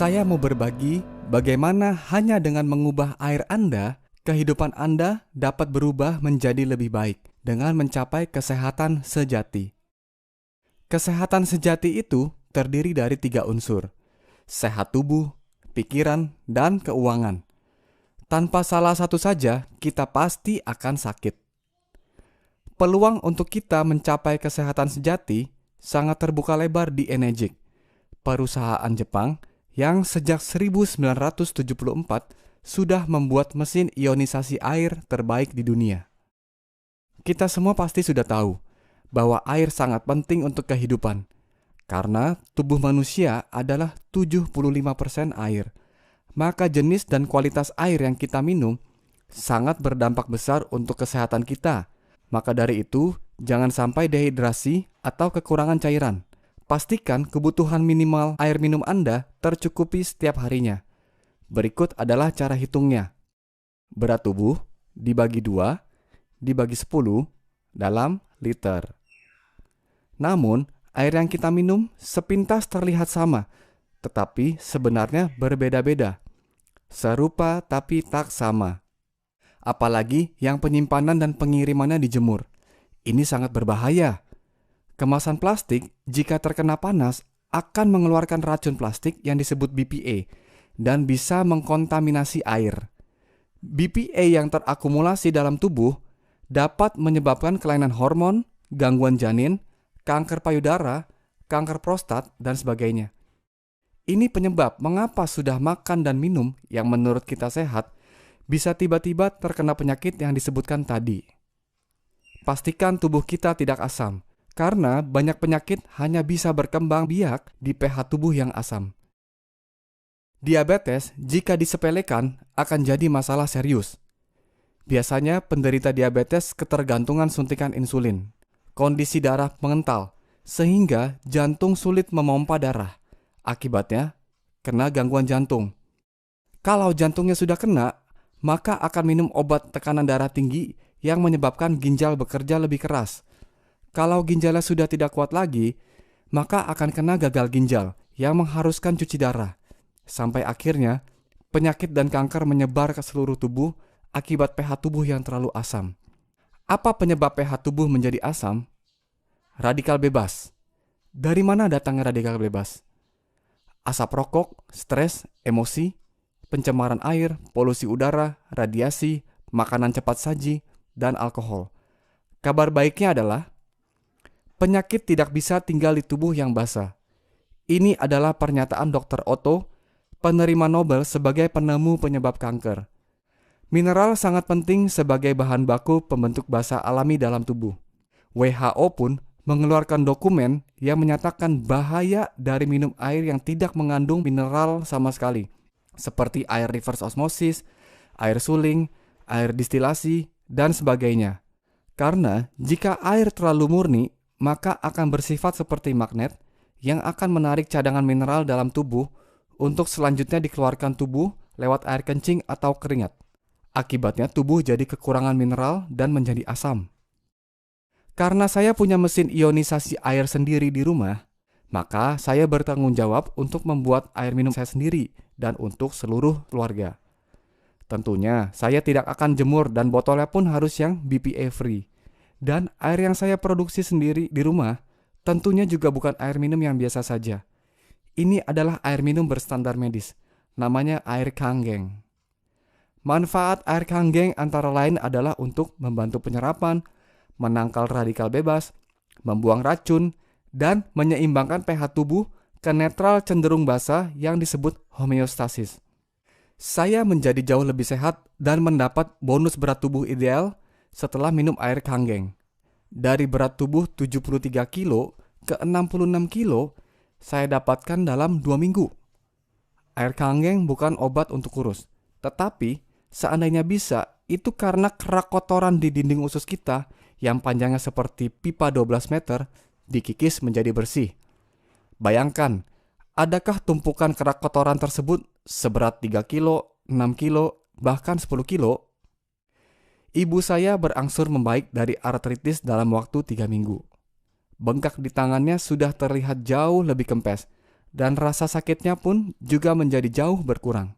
Saya mau berbagi bagaimana hanya dengan mengubah air Anda, kehidupan Anda dapat berubah menjadi lebih baik dengan mencapai kesehatan sejati. Kesehatan sejati itu terdiri dari 3 unsur: sehat tubuh, pikiran, dan keuangan. Tanpa salah satu saja, kita pasti akan sakit. Peluang untuk kita mencapai kesehatan sejati sangat terbuka lebar di Enegic, perusahaan Jepang yang sejak 1974 sudah membuat mesin ionisasi air terbaik di dunia. Kita semua pasti sudah tahu bahwa air sangat penting untuk kehidupan, karena tubuh manusia adalah 75% air. Maka jenis dan kualitas air yang kita minum sangat berdampak besar untuk kesehatan kita. Maka dari itu, jangan sampai dehidrasi atau kekurangan cairan. Pastikan kebutuhan minimal air minum Anda tercukupi setiap harinya. Berikut adalah cara hitungnya. Berat tubuh dibagi 2, dibagi 10 dalam liter. Namun, air yang kita minum sepintas terlihat sama, tetapi sebenarnya berbeda-beda. Serupa tapi tak sama. Apalagi yang penyimpanan dan pengirimannya dijemur. Ini sangat berbahaya. Kemasan plastik jika terkena panas akan mengeluarkan racun plastik yang disebut BPA dan bisa mengkontaminasi air. BPA yang terakumulasi dalam tubuh dapat menyebabkan kelainan hormon, gangguan janin, kanker payudara, kanker prostat, dan sebagainya. Ini penyebab mengapa sudah makan dan minum yang menurut kita sehat bisa tiba-tiba terkena penyakit yang disebutkan tadi. Pastikan tubuh kita tidak asam, karena banyak penyakit hanya bisa berkembang biak di pH tubuh yang asam. Diabetes jika disepelekan akan jadi masalah serius. Biasanya penderita diabetes ketergantungan suntikan insulin, kondisi darah mengental, sehingga jantung sulit memompa darah. Akibatnya, kena gangguan jantung. Kalau jantungnya sudah kena, maka akan minum obat tekanan darah tinggi yang menyebabkan ginjal bekerja lebih keras. Kalau ginjalnya sudah tidak kuat lagi, maka akan kena gagal ginjal yang mengharuskan cuci darah. Sampai akhirnya, penyakit dan kanker menyebar ke seluruh tubuh akibat pH tubuh yang terlalu asam. Apa penyebab pH tubuh menjadi asam? Radikal bebas. Dari mana datangnya radikal bebas? Asap rokok, stres, emosi, pencemaran air, polusi udara, radiasi, makanan cepat saji, dan alkohol. Kabar baiknya adalah penyakit tidak bisa tinggal di tubuh yang basah. Ini adalah pernyataan Dr. Otto, penerima Nobel sebagai penemu penyebab kanker. Mineral sangat penting sebagai bahan baku pembentuk basa alami dalam tubuh. WHO pun mengeluarkan dokumen yang menyatakan bahaya dari minum air yang tidak mengandung mineral sama sekali, seperti air reverse osmosis, air suling, air distilasi, dan sebagainya. Karena jika air terlalu murni, maka akan bersifat seperti magnet yang akan menarik cadangan mineral dalam tubuh untuk selanjutnya dikeluarkan tubuh lewat air kencing atau keringat. Akibatnya tubuh jadi kekurangan mineral dan menjadi asam. Karena saya punya mesin ionisasi air sendiri di rumah, maka saya bertanggung jawab untuk membuat air minum saya sendiri dan untuk seluruh keluarga. Tentunya saya tidak akan jemur dan botolnya pun harus yang BPA free. Dan air yang saya produksi sendiri di rumah tentunya juga bukan air minum yang biasa saja. Ini adalah air minum berstandar medis, namanya air Kangen. Manfaat air Kangen antara lain adalah untuk membantu penyerapan, menangkal radikal bebas, membuang racun, dan menyeimbangkan pH tubuh ke netral cenderung basa yang disebut homeostasis. Saya menjadi jauh lebih sehat dan mendapat bonus berat tubuh ideal setelah minum air Kangen. Dari berat tubuh 73 kilo ke 66 kilo, saya dapatkan dalam 2 minggu. Air Kangen bukan obat untuk kurus, tetapi seandainya bisa, itu karena kerak kotoran di dinding usus kita yang panjangnya seperti pipa 12 meter dikikis menjadi bersih. Bayangkan, adakah tumpukan kerak kotoran tersebut seberat 3 kilo, 6 kilo, bahkan 10 kilo? Ibu saya berangsur membaik dari artritis dalam waktu 3 minggu. Bengkak di tangannya sudah terlihat jauh lebih kempes, dan rasa sakitnya pun juga menjadi jauh berkurang.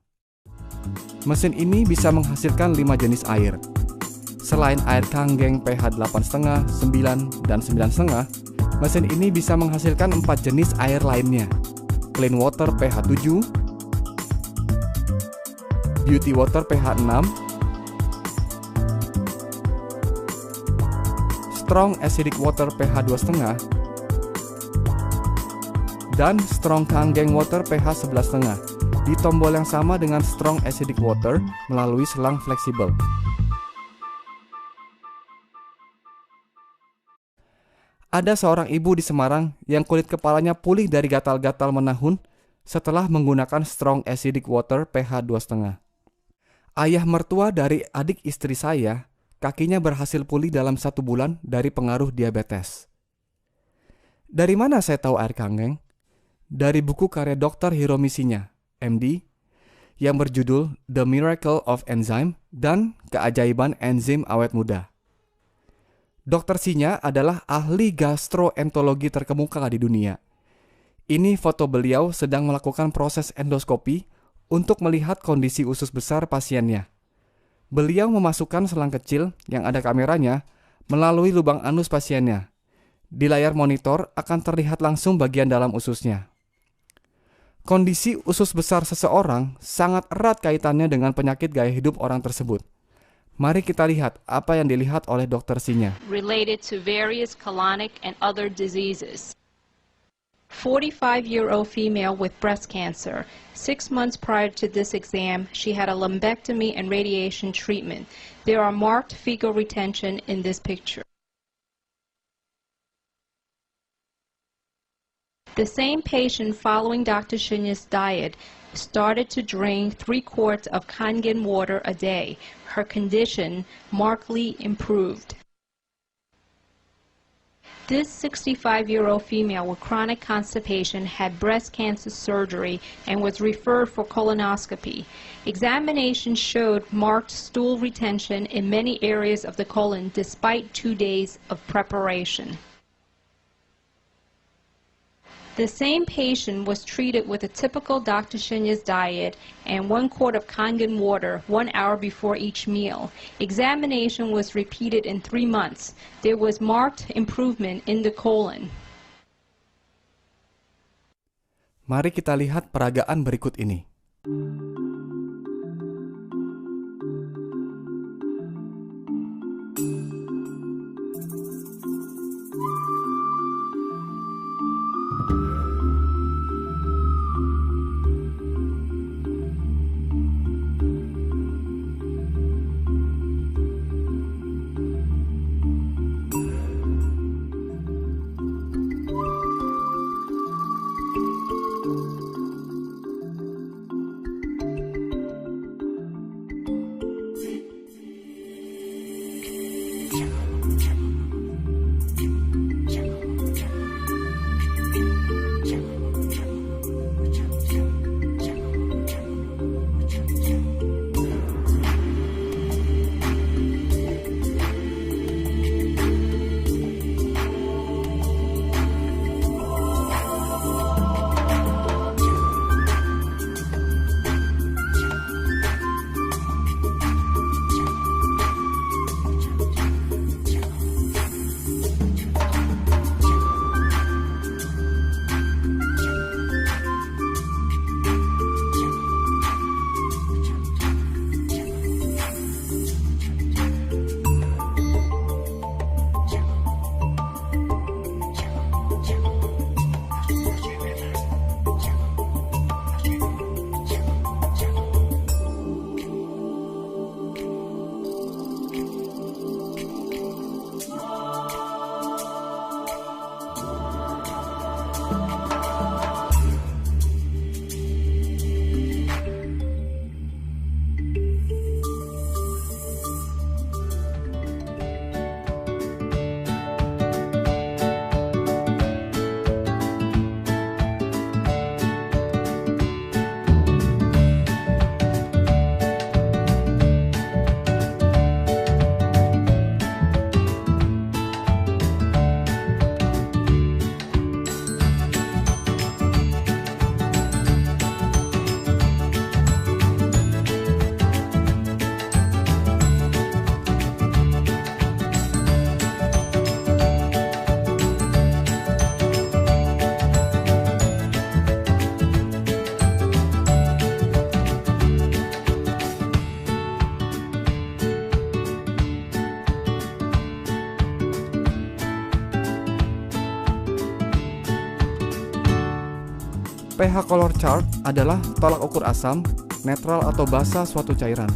Mesin ini bisa menghasilkan 5 jenis air. Selain air Kangen pH 8,5, 9, dan 9,5, mesin ini bisa menghasilkan 4 jenis air lainnya. Clean Water pH 7, Beauty Water pH 6, Strong Acidic Water pH 2,5, dan Strong Kangen Water pH 11,5 di tombol yang sama dengan Strong Acidic Water melalui selang fleksibel. Ada seorang ibu di Semarang yang kulit kepalanya pulih dari gatal-gatal menahun setelah menggunakan Strong Acidic Water pH 2,5. Ayah mertua dari adik istri saya, kakinya berhasil pulih dalam 1 bulan dari pengaruh diabetes. Dari mana saya tahu air Kangen? Dari buku karya Dr. Hiromi Shinya, MD, yang berjudul The Miracle of Enzyme dan Keajaiban Enzim Awet Muda. Dr. Shinya adalah ahli gastroenterologi terkemuka di dunia. Ini foto beliau sedang melakukan proses endoskopi untuk melihat kondisi usus besar pasiennya. Beliau memasukkan selang kecil yang ada kameranya melalui lubang anus pasiennya. Di layar monitor akan terlihat langsung bagian dalam ususnya. Kondisi usus besar seseorang sangat erat kaitannya dengan penyakit gaya hidup orang tersebut. Mari kita lihat apa yang dilihat oleh Dr. Shinya. Related to various colonic and other diseases. 45-year-old female with breast cancer. 6 months prior to this exam, she had a lumpectomy and radiation treatment. There are marked fecal retention in this picture. The same patient following Dr. Shinya's diet started to drink 3 quarts of Kangen water a day. Her condition markedly improved. This 65-year-old female with chronic constipation had breast cancer surgery and was referred for colonoscopy. Examination showed marked stool retention in many areas of the colon despite 2 days of preparation. The same patient was treated with a typical Dr. Shinya's diet and 1 quart of Kangen water 1 hour before each meal. Examination was repeated in 3 months. There was marked improvement in the colon. Mari kita lihat peragaan berikut ini. pH color chart adalah tolak ukur asam, netral atau basa suatu cairan.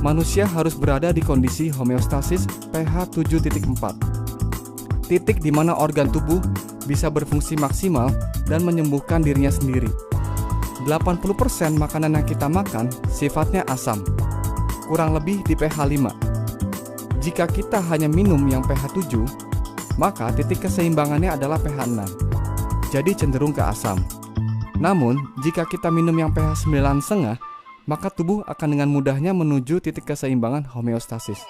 Manusia harus berada di kondisi homeostasis pH 7.4. Titik di mana organ tubuh bisa berfungsi maksimal dan menyembuhkan dirinya sendiri. 80% makanan yang kita makan sifatnya asam, kurang lebih di pH 5. Jika kita hanya minum yang pH 7, maka titik keseimbangannya adalah pH 6, jadi cenderung ke asam. Namun, jika kita minum yang pH 9,5, maka tubuh akan dengan mudahnya menuju titik keseimbangan homeostasis.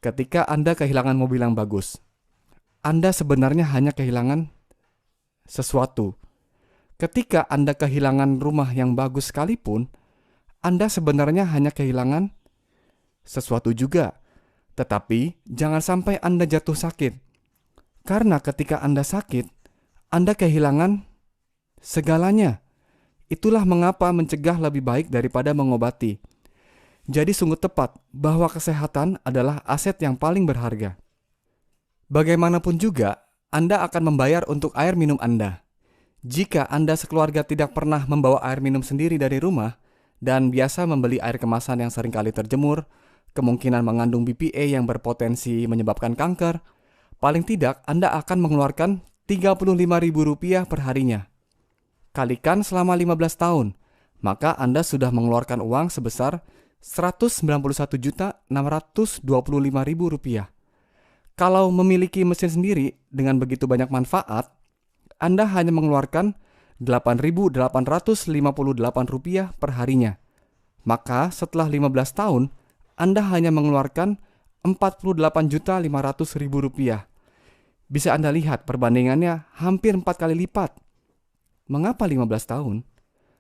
Ketika Anda kehilangan mobil yang bagus, Anda sebenarnya hanya kehilangan sesuatu. Ketika Anda kehilangan rumah yang bagus sekalipun, Anda sebenarnya hanya kehilangan sesuatu juga. Tetapi jangan sampai Anda jatuh sakit. Karena ketika Anda sakit, Anda kehilangan segalanya. Itulah mengapa mencegah lebih baik daripada mengobati. Jadi sungguh tepat bahwa kesehatan adalah aset yang paling berharga. Bagaimanapun juga, Anda akan membayar untuk air minum Anda. Jika Anda sekeluarga tidak pernah membawa air minum sendiri dari rumah dan biasa membeli air kemasan yang seringkali terjemur, kemungkinan mengandung BPA yang berpotensi menyebabkan kanker, paling tidak Anda akan mengeluarkan Rp35.000 per harinya. Kalikan selama 15 tahun, maka Anda sudah mengeluarkan uang sebesar Rp191.625.000. Kalau memiliki mesin sendiri dengan begitu banyak manfaat, Anda hanya mengeluarkan Rp8.858 per harinya. Maka setelah 15 tahun, Anda hanya mengeluarkan Rp48.500.000. Bisa Anda lihat perbandingannya hampir 4 kali lipat. Mengapa 15 tahun?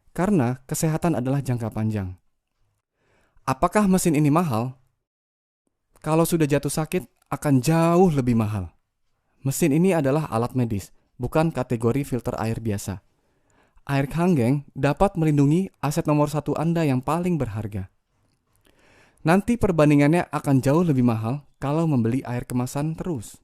Karena kesehatan adalah jangka panjang. Apakah mesin ini mahal? Kalau sudah jatuh sakit, akan jauh lebih mahal. Mesin ini adalah alat medis, bukan kategori filter air biasa. Air Kangen dapat melindungi aset nomor 1 Anda yang paling berharga. Nanti perbandingannya akan jauh lebih mahal kalau membeli air kemasan terus.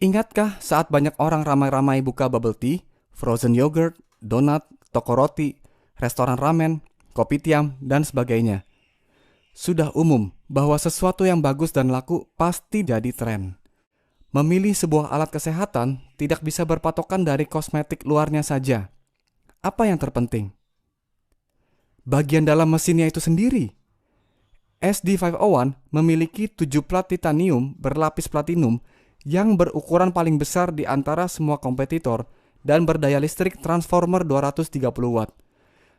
Ingatkah saat banyak orang ramai-ramai buka bubble tea, frozen yogurt, donat, toko roti, restoran ramen, kopi tiam, dan sebagainya? Sudah umum bahwa sesuatu yang bagus dan laku pasti jadi tren. Memilih sebuah alat kesehatan tidak bisa berpatokan dari kosmetik luarnya saja. Apa yang terpenting? Bagian dalam mesinnya itu sendiri. SD501 memiliki 7 plat titanium berlapis platinum yang berukuran paling besar di antara semua kompetitor dan berdaya listrik transformer 230 watt.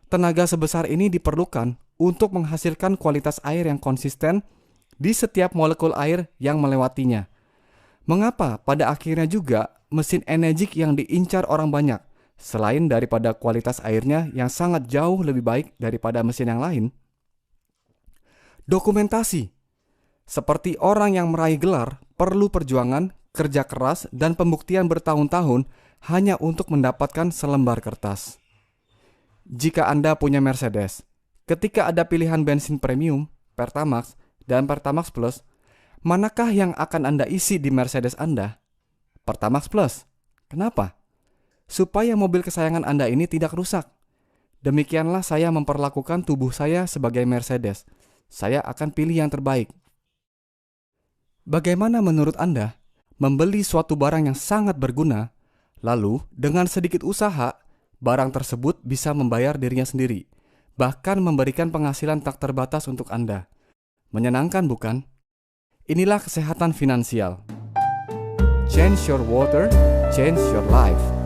Tenaga sebesar ini diperlukan untuk menghasilkan kualitas air yang konsisten di setiap molekul air yang melewatinya. Mengapa pada akhirnya juga mesin Energik yang diincar orang banyak, selain daripada kualitas airnya yang sangat jauh lebih baik daripada mesin yang lain? Dokumentasi. Seperti orang yang meraih gelar, perlu perjuangan, kerja keras, dan pembuktian bertahun-tahun hanya untuk mendapatkan selembar kertas. Jika Anda punya Mercedes, ketika ada pilihan bensin premium, Pertamax, dan Pertamax Plus, manakah yang akan Anda isi di Mercedes Anda? Pertamax Plus. Kenapa? Supaya mobil kesayangan Anda ini tidak rusak. Demikianlah saya memperlakukan tubuh saya sebagai Mercedes. Saya akan pilih yang terbaik. Bagaimana menurut Anda membeli suatu barang yang sangat berguna, lalu dengan sedikit usaha, barang tersebut bisa membayar dirinya sendiri, bahkan memberikan penghasilan tak terbatas untuk Anda? Menyenangkan, bukan? Inilah kesehatan finansial. Change your water, change your life.